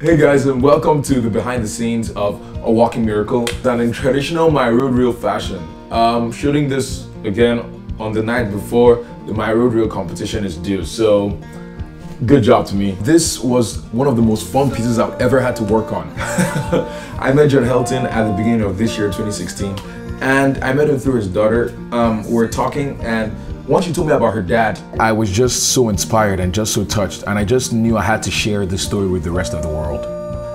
Hey guys, and welcome to the behind the scenes of A Walking Miracle. And in traditional My Road Reel fashion, shooting this again on the night before the My Road Reel competition is due. So good job to me. This was one of the most fun pieces I've ever had to work on. I met John Helton at the beginning of this year, 2016, and I met him through his daughter. We were talking, and once she told me about her dad, I was just so inspired and just so touched, and I just knew I had to share this story with the rest of the world.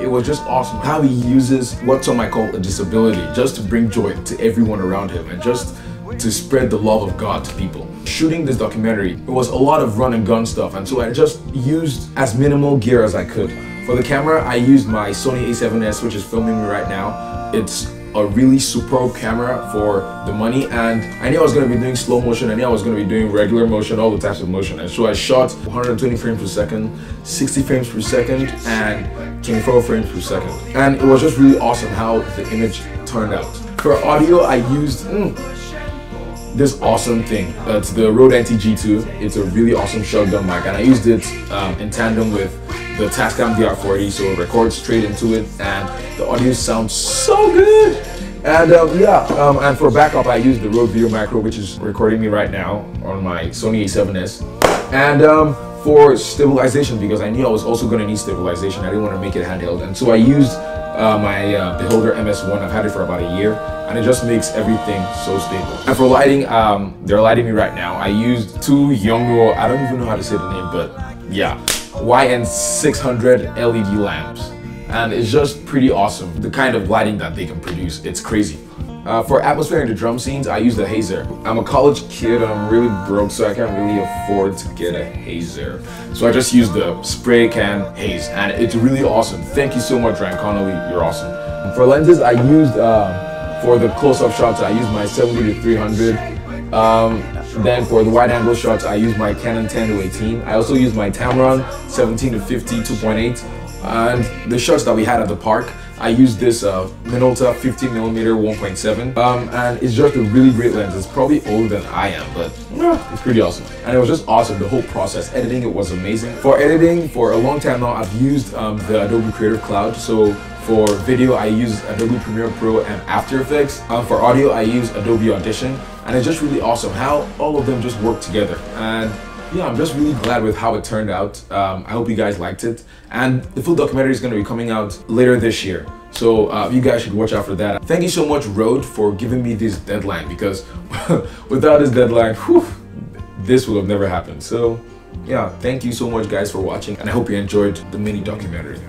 It was just awesome how he uses what some might call a disability just to bring joy to everyone around him and just to spread the love of God to people. Shooting this documentary, it was a lot of run and gun stuff, and so I just used as minimal gear as I could. For the camera, I used my Sony A7S, which is filming me right now. It's a really superb camera for the money, and I knew I was going to be doing slow motion, I knew I was going to be doing regular motion, all the types of motion, and so I shot 120 frames per second, 60 frames per second, and 24 frames per second. And it was just really awesome how the image turned out. For audio, I used this awesome thing. It's the Rode NT-G2. It's a really awesome shotgun mic, and I used it in tandem with the Tascam DR40, so it records straight into it, and the audio sounds so good. And and for backup, I used the Rode Video Micro, which is recording me right now on my Sony A7S. And for stabilization, because I knew I was also going to need stabilization, I didn't want to make it handheld, and so I used my Beholder MS1. I've had it for about a year, and it just makes everything so stable. And for lighting, they're lighting me right now. I used two Yongnuo, I don't even know how to say the name, but yeah, YN600 LED lamps, and it's just pretty awesome, the kind of lighting that they can produce. It's crazy. For atmosphere in the drum scenes, I use the Hazer. I'm a college kid and I'm really broke, so I can't really afford to get a Hazer. So I just use the spray can haze, and it's really awesome. Thank you so much, Ryan Connolly, you're awesome. For lenses, I used, for the close-up shots, I used my 70-300. Then for the wide-angle shots, I use my Canon 10-18. I also use my Tamron 17-50 2.8. And the shots that we had at the park, I used this Minolta 50mm 1.7, and it's just a really great lens. It's probably older than I am, but it's pretty awesome. And it was just awesome, the whole process. Editing it was amazing. For editing, for a long time now, I've used the Adobe Creative Cloud. So for video, I use Adobe Premiere Pro and After Effects. For audio, I use Adobe Audition, and it's just really awesome how all of them just work together. And yeah, I'm just really glad with how it turned out. I hope you guys liked it. And the full documentary is going to be coming out later this year. So you guys should watch out for that. Thank you so much, Rode, for giving me this deadline, because without this deadline, this would have never happened. So yeah, thank you so much, guys, for watching. And I hope you enjoyed the mini documentary.